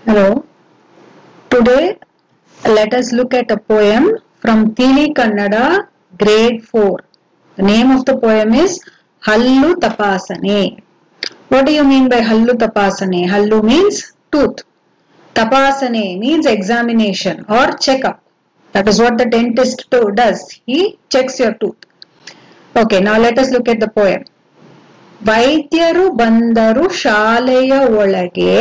Hello. Today, let us look at a poem from Tili Kannada, grade 4. The name of the poem is Hallu Tapasane. What do you mean by Hallu Tapasane? Hallu means tooth. Tapasane means examination or checkup. That is what the dentist does. He checks your tooth. Okay, now let us look at the poem. ವೈದ್ಯರು ಬಂದರು ಶಾಲೆಯ ಒಳಗೆ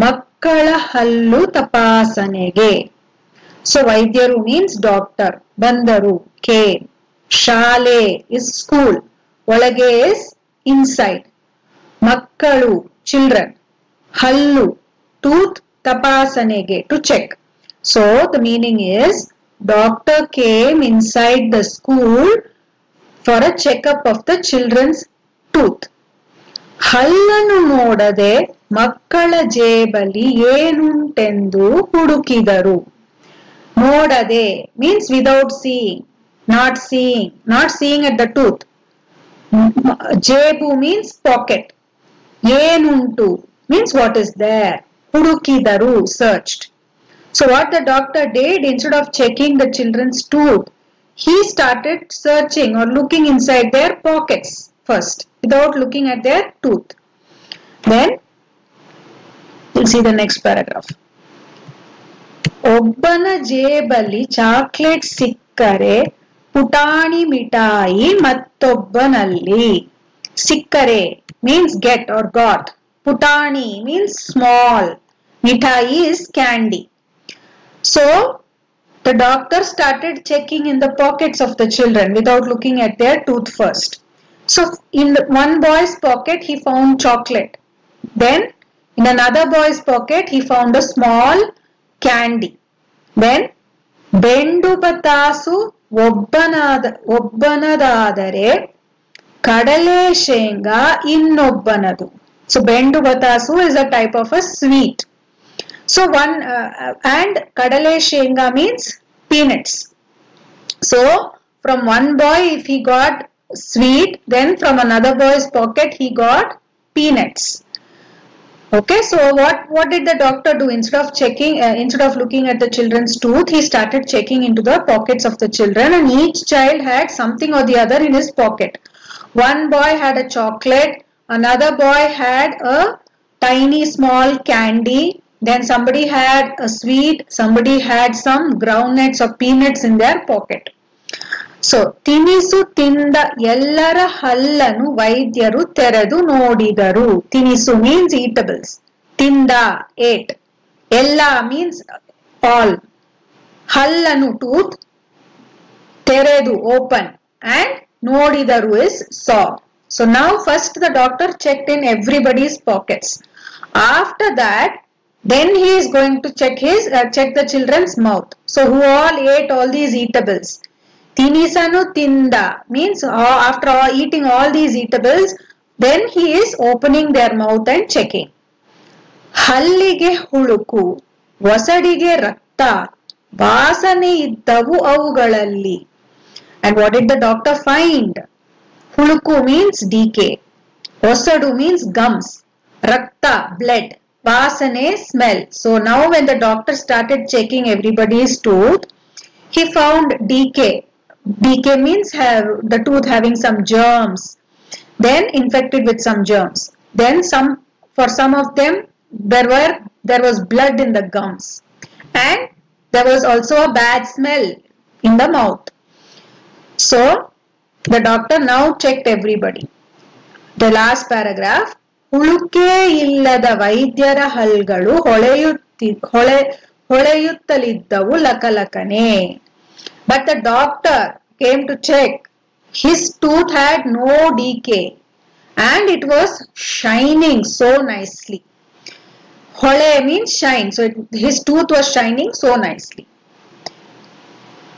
ಮಕ್ಕಳ ಹಲ್ಲು ತಪಾಸಣೆಗೆ. So ವೈದ್ಯರು means doctor, ಬಂದರು came, ಶಾಲೆ is school, ಒಳಗೆ is inside, ಮಕ್ಕಳು children, ಹಲ್ಲು tooth, ತಪಾಸಣೆಗೆ to check. So the meaning is doctor came inside the school for a checkup of the children's tooth. ಹಲ್ಲನ್ನು ನೋಡದೆ ಮಕ್ಕಳ ಜೇಬಲಿ ಏನುಂಟೆಂದು ಹುಡುಕಿದರು. ನೋಡದೆ means without seeing, not seeing at the tooth. ಜೇಬು means pocket. ಏನುಂಟು means what is there. ಹುಡುಕಿದರು searched. So what the doctor did, instead of checking the children's tooth, he started searching or looking inside their pockets first, without looking at their tooth. Then, you'll see the next paragraph. ಒಬ್ಬನ ಜೇಬಲಿ chocolate ಸಿಕ್ಕರೆ ಪುಟಾಣಿ ಮಿಠಾಯಿ ಮತ್ತೊಬ್ಬನಲ್ಲಿ. ಸಿಕ್ಕರೆ means get or got. Putani means small. Mithai is candy. So, the doctor started checking in the pockets of the children without looking at their tooth first. So, in one boy's pocket, he found chocolate. Then, in another boy's pocket, he found a small candy. Then, ಬೆಂಡು ಬತಾಸು ಒಬ್ಬನದಾದರೆ ಕಡಲೆ ಶೇಂಗಾ ಇನ್ನೊಬ್ಬನದು. So, ಬೆಂಡು ಬತಾಸು is a type of a sweet. So, and kadale shenga means peanuts. So, from one boy, if he got sweet, then from another boy's pocket, he got peanuts. Okay, so what did the doctor do? Instead of looking at the children's tooth, he started checking into the pockets of the children, and each child had something or the other in his pocket. One boy had a chocolate, another boy had a tiny small candy, then somebody had a sweet, somebody had some groundnuts or peanuts in their pocket. So, ತಿನಿಸು ತಿಂದ ಎಲ್ಲರ ಹಲ್ಲನ್ನು ವೈದ್ಯರು ತೆರೆದು ನೋಡಿದರು. ತಿನಿಸು means eatables. ತಿಂದ ate. ಎಲ್ಲ means all. ಹಲ್ಲನ್ನು tooth. ತೆರೆದು open. And ನೋಡಿದರು is saw. So, now first the doctor checked in everybody's pockets. After that, then he is going to check the children's mouth. So, who all ate all these eatables? Tinisanu tinda means after eating all these eatables, then he is opening their mouth and checking. Hallige huluku, vasadige rakta, vasane iddavu avugalalli. And what did the doctor find? Huluku means decay. Vasadu means gums. Rakta, blood. Vasane, smell. So now when the doctor started checking everybody's tooth, he found decay. Decay means the tooth having some germs, then infected with some germs. Then for some of them there was blood in the gums, and there was also a bad smell in the mouth. So the doctor now checked everybody. The last paragraph. ಹುಳುಕೆ ಇಲ್ಲದ ವೈದ್ಯರ ಹಲ್ಗಳು ಹೊಳೆಯುತ್ತಲಿದ್ದವು ಲಕಲಕನೆ. But the doctor came to check. His tooth had no decay and it was shining so nicely. Hole means shine. So his tooth was shining so nicely.